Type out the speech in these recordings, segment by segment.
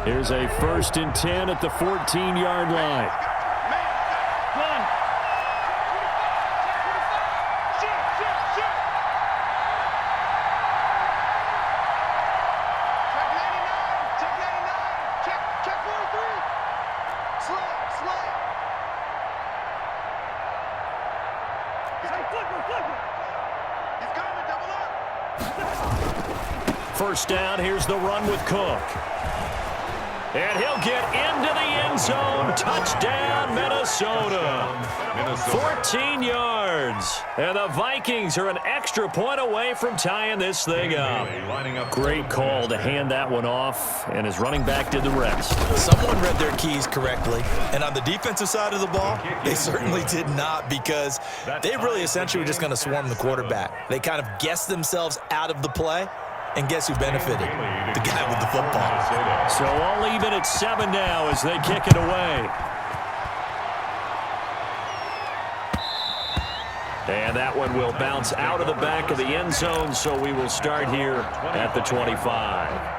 Here's a 1st and 10 at the 14-yard line. First down, here's the run with Cook. And he'll get into the end zone. Touchdown, Minnesota. 14 yards. And the Vikings are an extra point away from tying this thing up. Great call to hand that one off, and his running back did the rest. Someone read their keys correctly. And on the defensive side of the ball, they certainly did not, because they really essentially were just going to swarm the quarterback. They kind of guessed themselves out of the play. And guess who benefited? The guy with the football. So all even at 7 now as they kick it away. And that one will bounce out of the back of the end zone, so we will start here at the 25.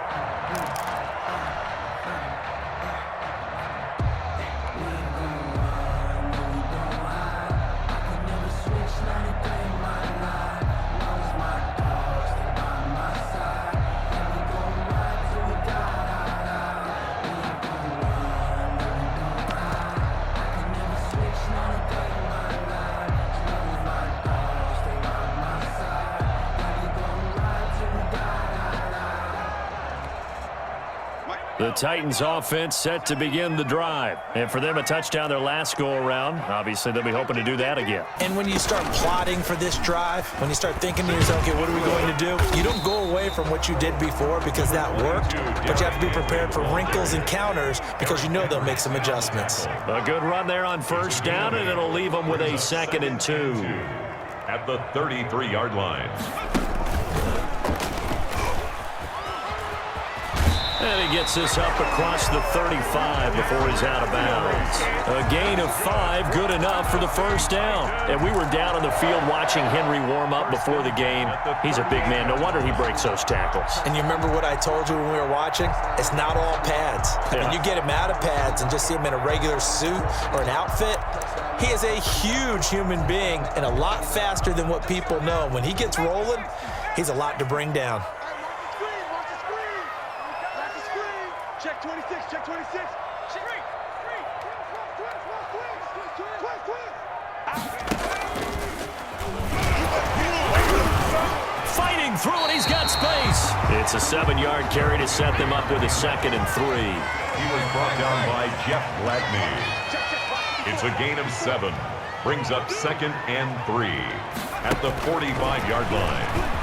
The Titans offense set to begin the drive. And for them, a touchdown their last go-around. Obviously, they'll be hoping to do that again. And when you start plotting for this drive, when you start thinking to yourself, okay, what are we going to do? You don't go away from what you did before because that worked, but you have to be prepared for wrinkles and counters because you know they'll make some adjustments. A good run there on first down, and it'll leave them with a 2nd and 2. At the 33-yard line. And he gets this up across the 35 before he's out of bounds. A gain of 5, good enough for the first down. And we were down on the field watching Henry warm up before the game. He's a big man. No wonder he breaks those tackles. And you remember what I told you when we were watching? It's not all pads. I mean, you get him out of pads and just see him in a regular suit or an outfit. He is a huge human being and a lot faster than what people know. When he gets rolling, he's a lot to bring down. Check 26, check 26. Fighting through it, he's got space. It's a 7-yard carry to set them up with a 2nd and 3. He was brought down by Jeff Gladney. It's a gain of 7. Brings up 2nd and 3 at the 45-yard line.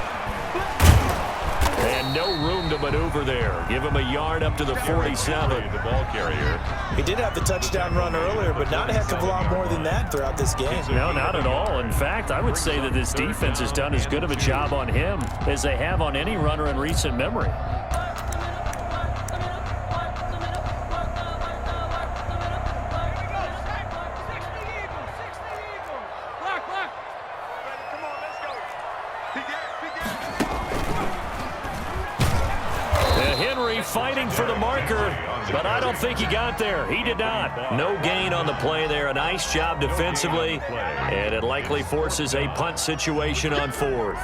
And no room to maneuver there. Give him a yard up to the 47. The ball carrier. He did have the touchdown run earlier, but not a heck of a lot more than that throughout this game. No, not at all. In fact, I would say that this defense has done as good of a job on him as they have on any runner in recent memory. Fighting for the marker, but I don't think he got there. He did not. No gain on the play there. A nice job defensively, and it likely forces a punt situation on 4th.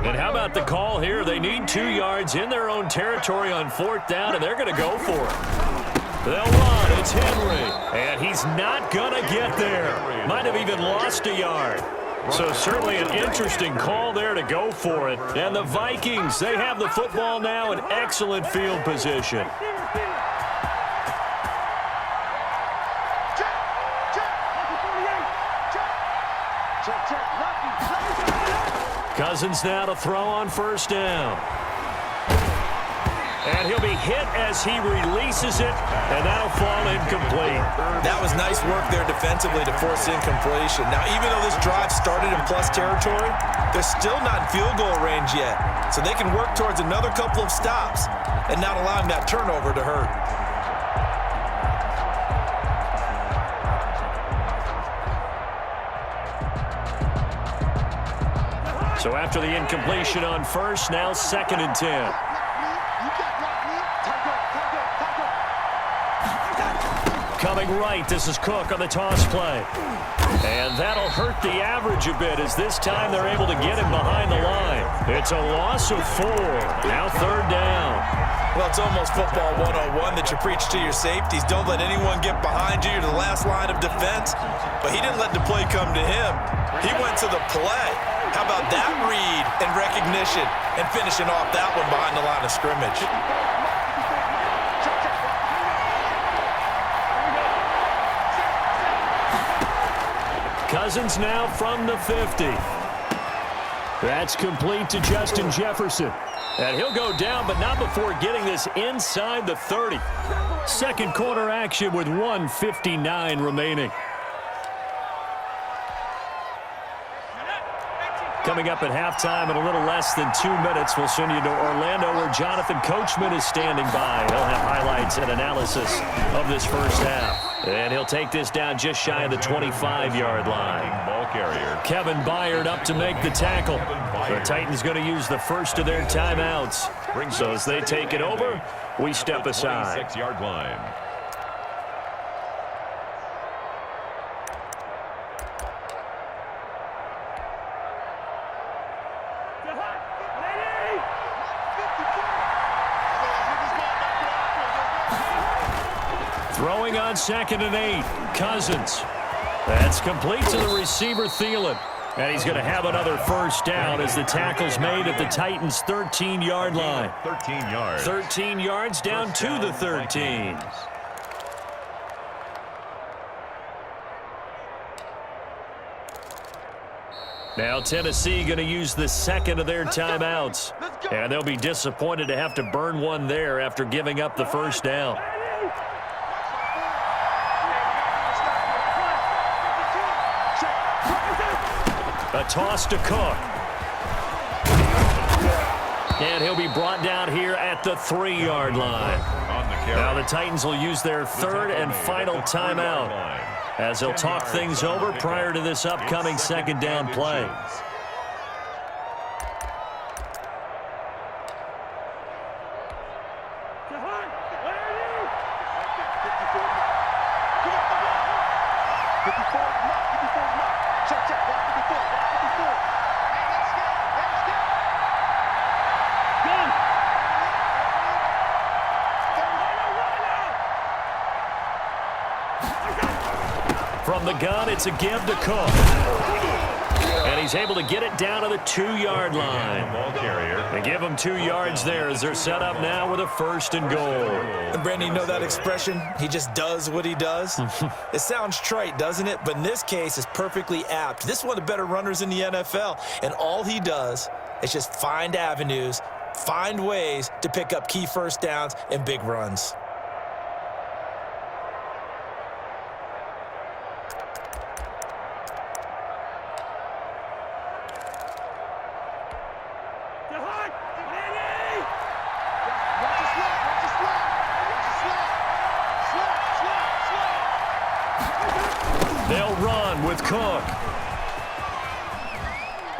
And how about the call here? They need 2 yards in their own territory on 4th down, and they're going to go for it. They'll run. It's Henry. And he's not going to get there. Might have even lost a yard. So certainly an interesting call there to go for it. And the Vikings, they have the football now in excellent field position. Cousins now to throw on first down. And he'll be hit as he releases it, and that'll fall incomplete. That was nice work there defensively to force incompletion. Now, even though this drive started in plus territory, they're still not in field goal range yet. So they can work towards another couple of stops and not allowing that turnover to hurt. So after the incompletion on first, now 2nd and 10. Coming right, this is Cook on the toss play. And that'll hurt the average a bit as this time they're able to get him behind the line. It's a loss of 4. Now 3rd down. Well, it's almost football 101 that you preach to your safeties. Don't let anyone get behind you. You're the last line of defense. But he didn't let the play come to him. He went to the play. How about that read and recognition and finishing off that one behind the line of scrimmage? Cousins now from the 50. That's complete to Justin Jefferson. And he'll go down, but not before getting this inside the 30. Second quarter action with 1:59 remaining. Coming up at halftime in a little less than 2 minutes, we'll send you to Orlando where Jonathan Coachman is standing by. He'll have highlights and analysis of this first half. And he'll take this down just shy of the 25-yard line. Ball carrier. Kevin Byard up to make the tackle. The Titans going to use the first of their timeouts. So as they take it over, we step aside. 26-yard line. Throwing on 2nd and 8. Cousins. That's complete to the receiver, Thielen. And he's going to have another first down as the tackle's made at the Titans' 13-yard line. 13 yards. 13 yards down to the 13. Now Tennessee going to use the second of their timeouts. And they'll be disappointed to have to burn one there after giving up the first down. A toss to Cook. And he'll be brought down here at the 3-yard line. Now the Titans will use their 3rd and final timeout as they'll talk things over prior to this upcoming 2nd down play. From the gun, it's a give to Cook. And he's able to get it down to the 2-yard line. Ball carrier. They give him 2 yards there as they're set up now with a 1st and goal. And Brandon, you know that expression? He just does what he does? It sounds trite, doesn't it? But in this case, it's perfectly apt. This is one of the better runners in the NFL. And all he does is just find avenues, find ways to pick up key first downs and big runs. They'll run with Cook.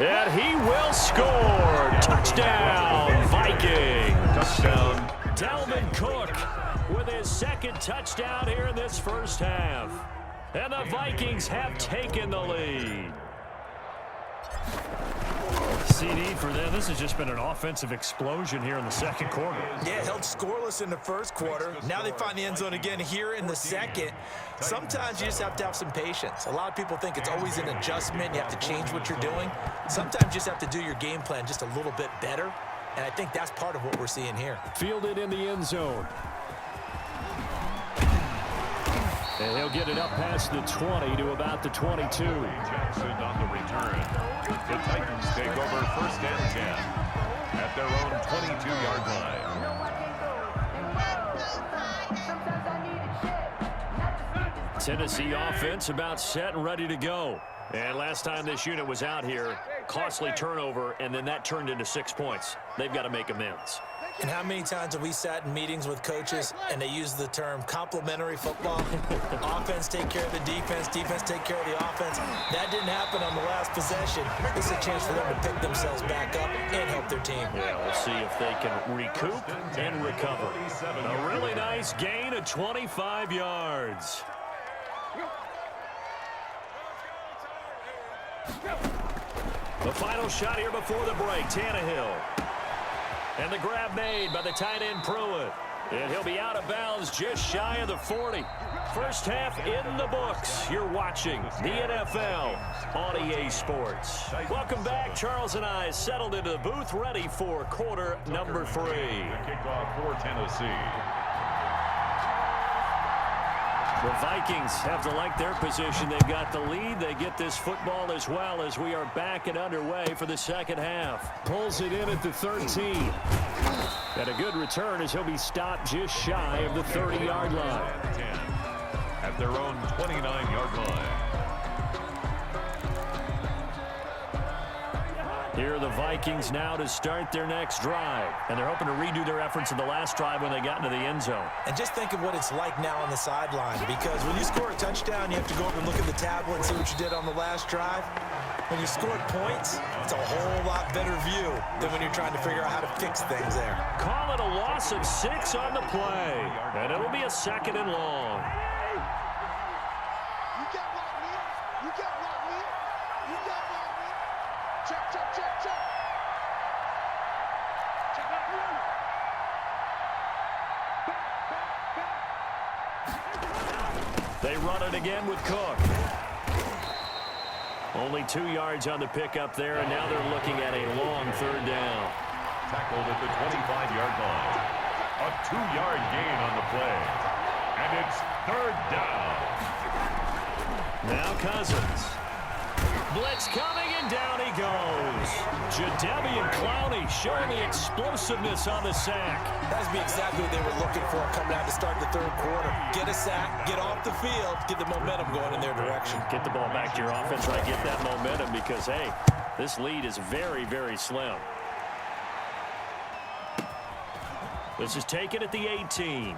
And he will score. Touchdown, Vikings. Touchdown. Dalvin Cook with his 2nd touchdown here in this first half. And the Vikings have taken the lead. CD for them. This has just been an offensive explosion here in the 2nd quarter. Yeah, held scoreless in the 1st quarter. Now they find the end zone again here in the 2nd. Sometimes you just have to have some patience. A lot of people think it's always an adjustment. You have to change what you're doing. Sometimes you just have to do your game plan just a little bit better. And I think that's part of what we're seeing here. Fielded in the end zone. And he'll get it up past the 20 to about the 22. Jackson on the return. The Titans take over 1st and 10 at their own 22-yard line. Tennessee offense about set and ready to go. And last time this unit was out here, costly turnover, and then that turned into 6 points. They've got to make amends. And how many times have we sat in meetings with coaches and they use the term complementary football? Offense take care of the defense, defense take care of the offense. That didn't happen on the last possession. This is a chance for them to pick themselves back up and help their team. Yeah, we'll see if they can recoup and recover. A really nice gain of 25 yards. The final shot here before the break, Tannehill. And the grab made by the tight end Pruitt. And he'll be out of bounds just shy of the 40. First half in the books. You're watching the NFL on EA Sports. Welcome back. Charles and I settled into the booth ready for quarter number 3. The kickoff for Tennessee. The Vikings have to like their position. They've got the lead. They get this football as well as we are back and underway for the second half. Pulls it in at the 13. And a good return as he'll be stopped just shy of the 30-yard line. 10 at their own 29-yard line. Here are the Vikings now to start their next drive. And they're hoping to redo their efforts in the last drive when they got into the end zone. And just think of what it's like now on the sideline, because when you score a touchdown, you have to go over and look at the tablet and see what you did on the last drive. When you scored points, it's a whole lot better view than when you're trying to figure out how to fix things there. Call it a loss of 6 on the play. And it'll be a 2nd and long. You got locked in. You got locked in. You got locked in. Check, check, check, check. Check locked in. They run it again with Cook. Only 2 yards on the pickup there, and now they're looking at a long 3rd down. Tackled at the 25-yard line. A 2-yard gain on the play. And it's 3rd down. Now Cousins. Blitz coming, and down he goes. Jadeveon Clowney showing the explosiveness on the sack. That would be exactly what they were looking for coming out to start the 3rd quarter. Get a sack, get off the field, get the momentum going in their direction. Get the ball back to your offense, right? Get that momentum because, hey, this lead is very, very slim. This is taken at the 18.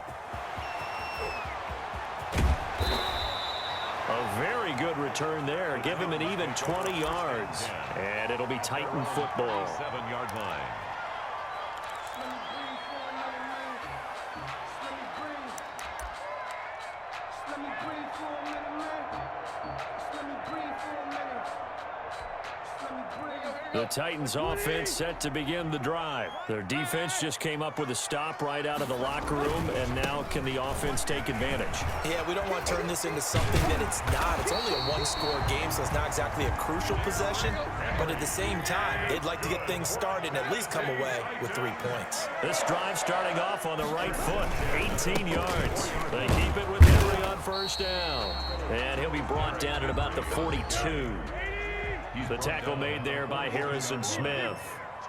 A very good return there. Give him an even 20 yards. And it'll be Titan football. 7-yard line. The Titans offense set to begin the drive. Their defense just came up with a stop right out of the locker room, and now can the offense take advantage? Yeah, we don't want to turn this into something that it's not. It's only a 1-score game, so it's not exactly a crucial possession. But at the same time, they'd like to get things started and at least come away with 3 points. This drive starting off on the right foot, 18 yards. They keep it with Henry on 1st down. And he'll be brought down at about the 42. The tackle made there by Harrison Smith.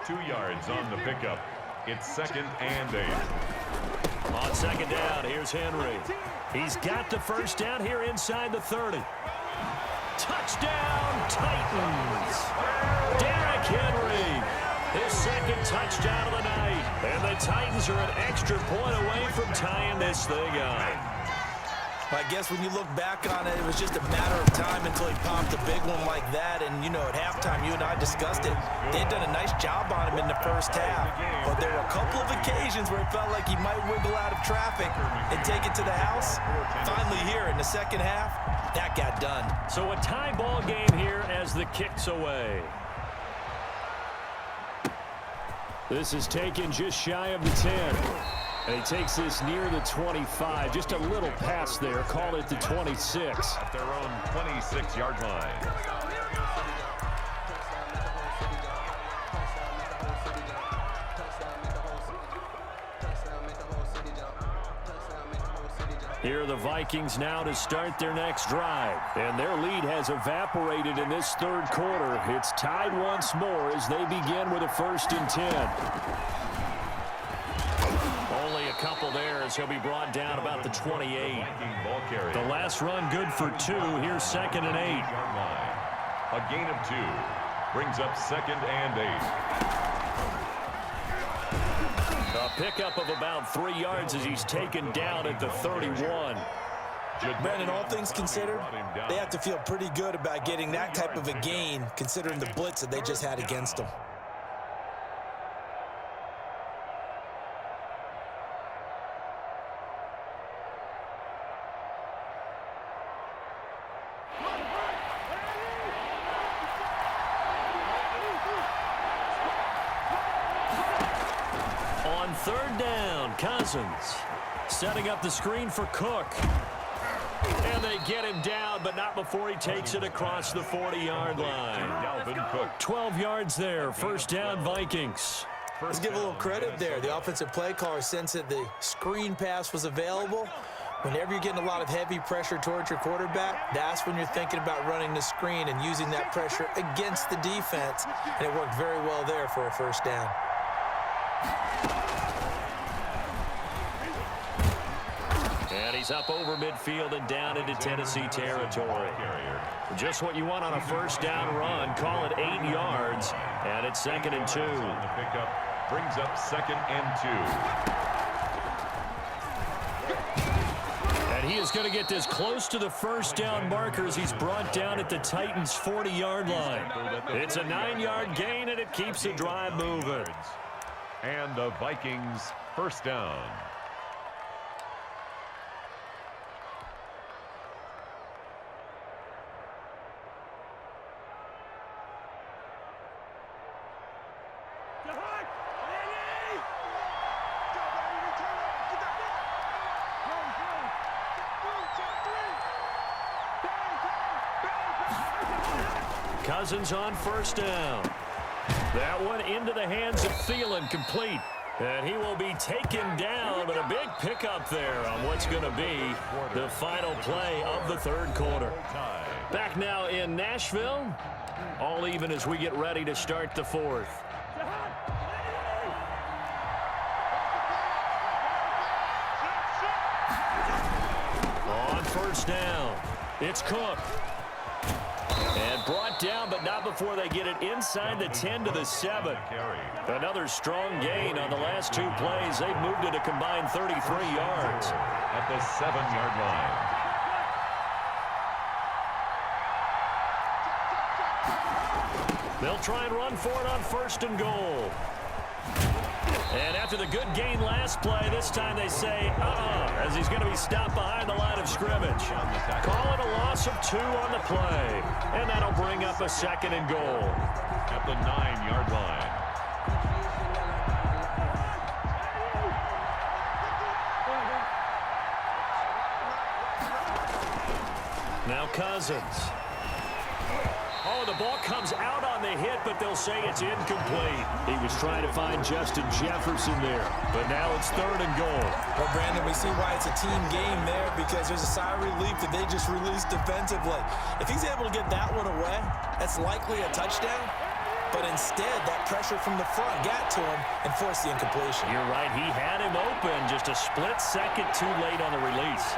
2 yards on the pickup. It's 2nd and 8. On 2nd down, here's Henry. He's got the 1st down here inside the 30. Touchdown, Titans. Derrick Henry, his 2nd touchdown of the night. And the Titans are an extra point away from tying this thing up. I guess when you look back on it, it was just a matter of time until he popped a big one like that. And, you know, at halftime, you and I discussed it. They'd done a nice job on him in the 1st half. But there were a couple of occasions where it felt like he might wiggle out of traffic and take it to the house. Finally here in the 2nd half, that got done. So a tie ball game here as the kick's away. This is taken just shy of the 10. And he takes this near the 25. Just a little pass there. Call it the 26. At their own 26-yard line. Here are the Vikings now to start their next drive. And their lead has evaporated in this 3rd quarter. It's tied once more as they begin with a 1st and 10. Only a couple there as he'll be brought down about the 28. The last run good for 2. Here's 2nd and 8. A gain of 2 brings up 2nd and 8. A pickup of about 3 yards as he's taken down at the 31. Brandon, all things considered, they have to feel pretty good about getting that type of a gain, considering the blitz that they just had against them. On third down, Cousins setting up the screen for Cook. And they get him down, but not before he takes it across the 40-yard line. 12 yards there, first down Vikings. Let's give a little credit there. The offensive play caller sensed that the screen pass was available. Whenever you're getting a lot of heavy pressure towards your quarterback, that's when you're thinking about running the screen and using that pressure against the defense. And it worked very well there for a first down. And he's up over midfield and down into Tennessee territory. Just what you want on a first down run. Call it 8 yards, and it's 2nd and 2. The pickup brings up 2nd and 2. And he is going to get this close to the first down markers. He's brought down at the Titans' 40-yard line. It's a 9-yard gain, and it keeps the drive moving. And the Vikings first down. Cousins on first down. That one into the hands of Thielen, complete. And he will be taken down, but a big pickup there on what's going to be the final play of the third quarter. Back now in Nashville, all even as we get ready to start the fourth. On first down, it's Cook. And brought down, but not before they get it inside the 10 to the 7. Another strong gain on the last 2 plays. They've moved it a combined 33 yards. At the 7-yard line. They'll try and run for it on first and goal. And after the good gain last play, this time they say, as he's going to be stopped behind the line of scrimmage. Call it a loss of 2 on the play. And that'll bring up a 2nd and goal. At the 9-yard line. Now Cousins. Oh, the ball comes out on the hit, but they'll say it's incomplete. He was trying to find Justin Jefferson there, but now it's 3rd and goal. Well, Brandon, we see why it's a team game there, because there's a sigh of relief that they just released defensively. If he's able to get that one away, that's likely a touchdown. But instead, that pressure from the front got to him and forced the incompletion. You're right. He had him open, just a split second too late on the release.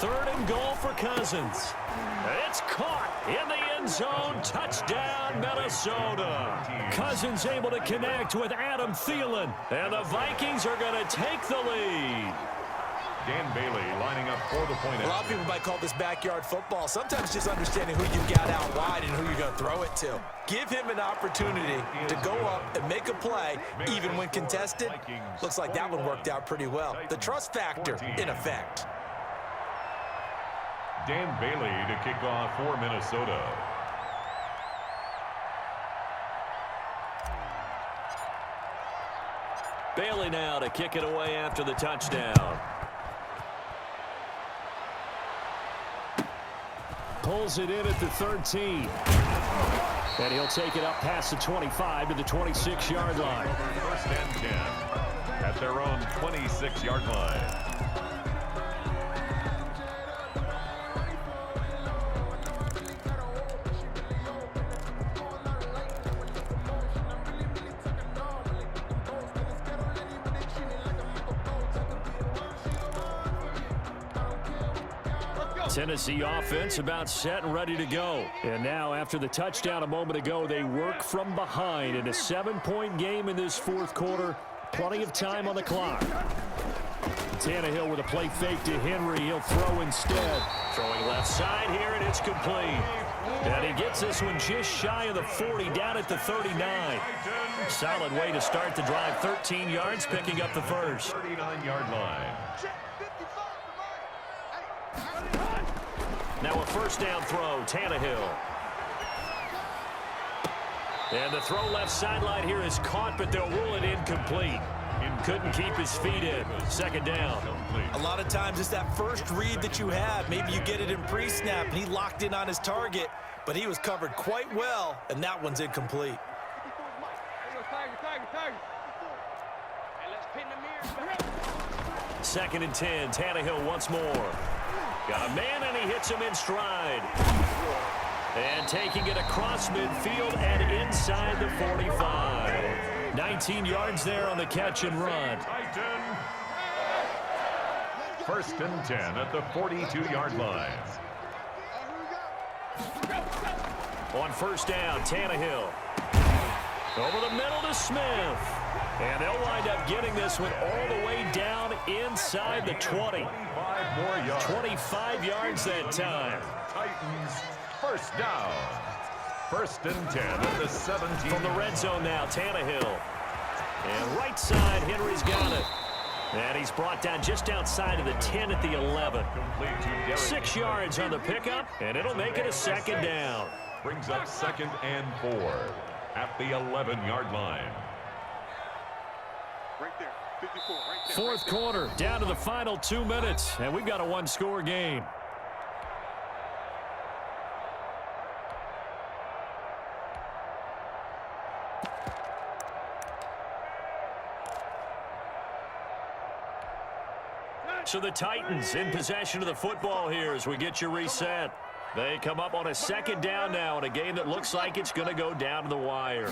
Third and goal for Cousins. It's caught in the end zone. Touchdown, Minnesota. Cousins able to connect with Adam Thielen. And the Vikings are going to take the lead. Dan Bailey lining up for the point. A lot of people might call this backyard football. Sometimes just understanding who you got out wide and who you're going to throw it to. Give him an opportunity to go up and make a play, even when contested. Looks like that one worked out pretty well. The trust factor in effect. Dan Bailey to kick off for Minnesota. Bailey now to kick it away after the touchdown. Pulls it in at the 13. And he'll take it up past the 25 to the 26-yard line. First and 10 at their own 26-yard line. Tennessee offense about set and ready to go. And now after the touchdown a moment ago, they work from behind in a 7-point game in this fourth quarter. Plenty of time on the clock. Tannehill with a play fake to Henry. He'll throw instead. Throwing left side here, and it's complete. And he gets this one just shy of the 40, down at the 39. Solid way to start the drive. 13 yards, picking up the first. 39-yard line. Now a first down throw, Tannehill. And the throw left sideline here is caught, but they'll rule it incomplete. Couldn't keep his feet in. Second down. A lot of times it's that first read that you have. Maybe you get it in pre-snap, and he locked in on his target, but he was covered quite well, and that one's incomplete. Second and 10. Tannehill once more. Got a man, and he hits him in stride. And taking it across midfield and inside the 45. 19 yards there on the catch and run. First and 10 at the 42-yard line. On first down, Tannehill. Over the middle to Smith. And they'll wind up getting this one all the way down inside the 20. 25 yards that time. Titans first down. First and 10 at the 17. From the red zone now, Tannehill. And right side, Henry's got it. And he's brought down just outside of the 10 at the 11. 6 yards on the pickup, and it'll make it a second down. Brings up second and 4 at the 11-yard line. Right there, 54, right there. Fourth quarter, down to the final 2 minutes, and we've got a one-score game. So the Titans in possession of the football here as we get you reset. They come up on a second down now in a game that looks like it's going to go down to the wire.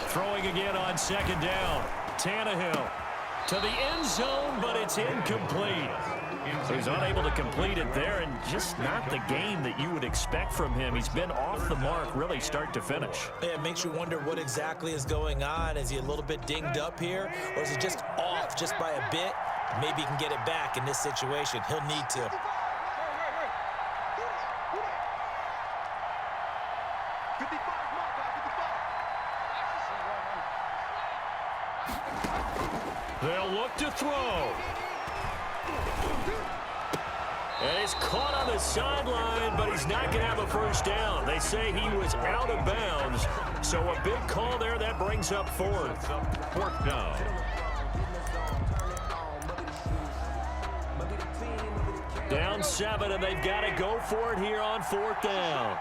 Throwing again on second down. Tannehill to the end zone, but it's incomplete. He's unable to complete it there, and just not the game that you would expect from him. He's been off the mark really start to finish. Yeah, it makes you wonder what exactly is going on. Is he a little bit dinged up here, or is he just off just by a bit? Maybe he can get it back in this situation. He'll need to. They'll look to throw. And he's caught on the sideline, but he's not going to have a first down. They say he was out of bounds. So a big call there. That brings up fourth. Fourth down. Down 7, and they've got to go for it here on fourth down.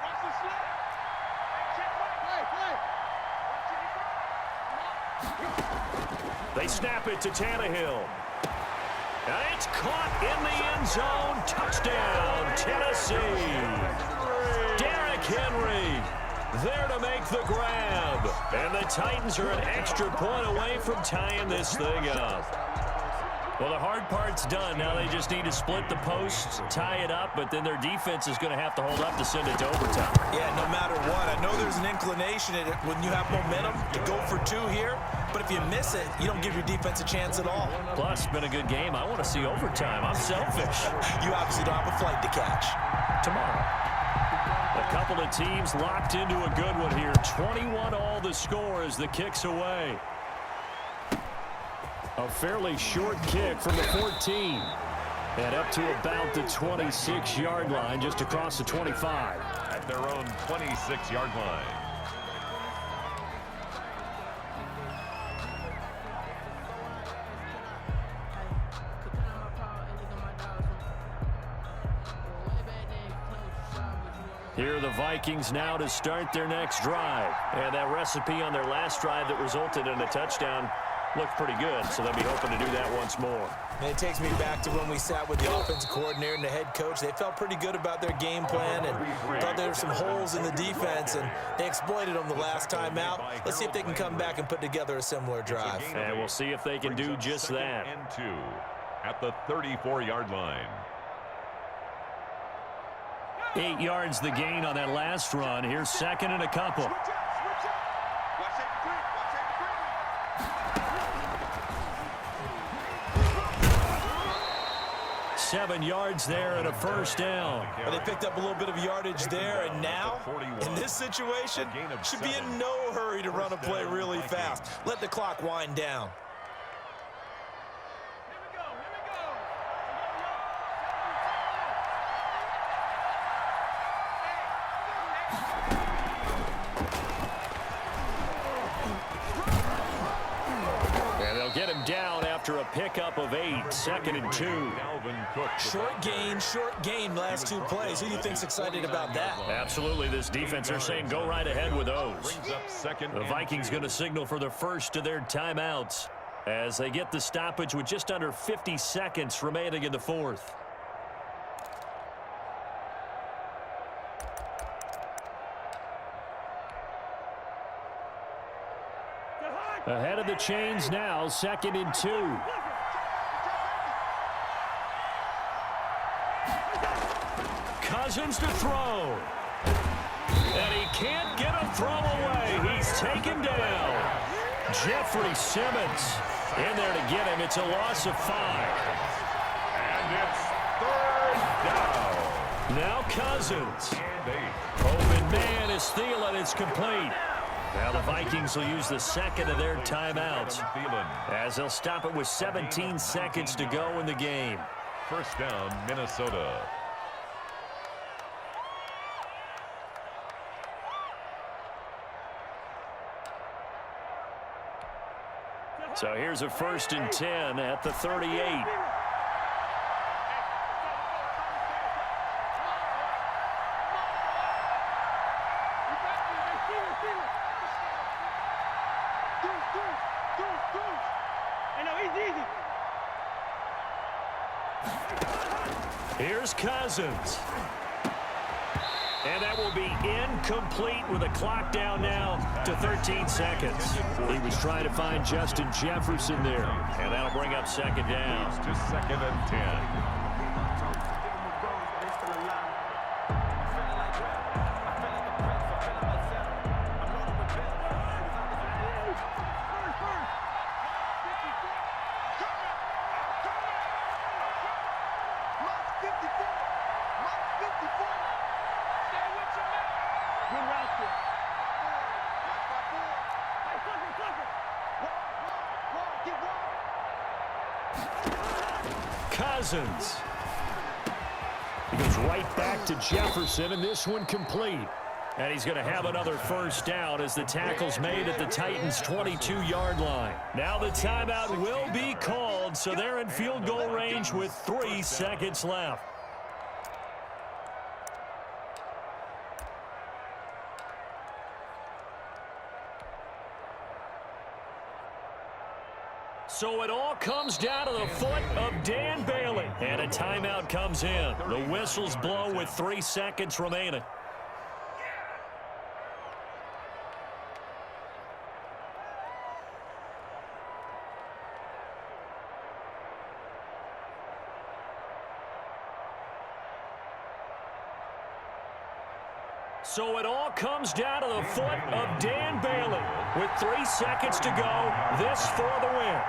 They snap it to Tannehill. And it's caught in the end zone. Touchdown, Tennessee. Derrick Henry there to make the grab. And the Titans are an extra point away from tying this thing up. Well, the hard part's done. Now they just need to split the posts, tie it up, but then their defense is going to have to hold up to send it to overtime. Yeah, no matter what. I know there's an inclination in it when you have momentum to go for 2 here, but if you miss it, you don't give your defense a chance at all. Plus, it's been a good game. I want to see overtime. I'm selfish. You obviously don't have a flight to catch. Tomorrow. A couple of teams locked into a good one here. 21 all the score as the kick's away. A fairly short kick from the 14. And up to about the 26-yard line, just across the 25. At their own 26-yard line. Here are the Vikings now to start their next drive. And that recipe on their last drive that resulted in a touchdown looked pretty good, so they'll be hoping to do that once more. And it takes me back to when we sat with the offensive coordinator and the head coach. They felt pretty good about their game plan and thought there were some holes in the defense, and they exploited them the last time out. Let's see if they can come back and put together a similar drive. And we'll see if they can do just that. And 2 at the 34-yard line. 8 yards the gain on that last run. Here's second and a couple. 7 yards there and a first down. Well, they picked up a little bit of yardage there, and now, in this situation, should be in no hurry to run a play really fast. Let the clock wind down. And they'll get him down after a pickup of 8, second and 2. Short gain last 2 plays. Who do you think's excited about that? Absolutely, this defense, they're saying go right ahead with those. The Vikings going to signal for the first of their timeouts as they get the stoppage with just under 50 seconds remaining in the fourth. Ahead of the chains now, second and 2. Cousins to throw. And he can't get a throw away. He's taken down. Jeffrey Simmons in there to get him. It's a loss of 5. And it's third down. Now Cousins. Open man is Thielen. It's complete. Now the Vikings will use the second of their timeouts as they'll stop it with 17 seconds to go in the game. First down, Minnesota. So here's a first and 10 at the 38. Here's Cousins. And that will be incomplete with the clock down now to 13 seconds. He was trying to find Justin Jefferson there. And that'll bring up second down. To second and 10. Cousins. He goes right back to Jefferson, and this one complete. And he's going to have another first down as the tackle's made at the Titans' 22-yard line. Now the timeout will be called, so they're in field goal range with 3 seconds left. So it all comes down to the foot of Dan Bailey. And a timeout comes in. The whistles blow with 3 seconds remaining. So it all comes down to the foot of Dan Bailey. With 3 seconds to go, this for the win.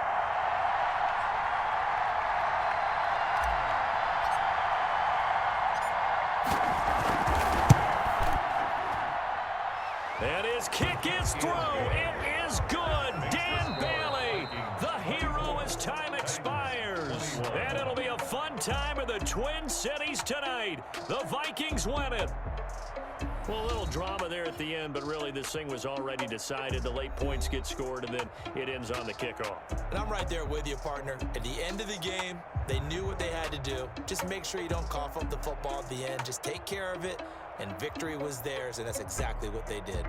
And his kick is through. It is good. Dan Bailey, the hero as time expires. And it'll be a fun time in the Twin Cities tonight. The Vikings win it. Well, a little drama there at the end, but really this thing was already decided. The late points get scored, and then it ends on the kickoff. And I'm right there with you, partner. At the end of the game, they knew what they had to do. Just make sure you don't cough up the football at the end. Just take care of it, and victory was theirs, and that's exactly what they did.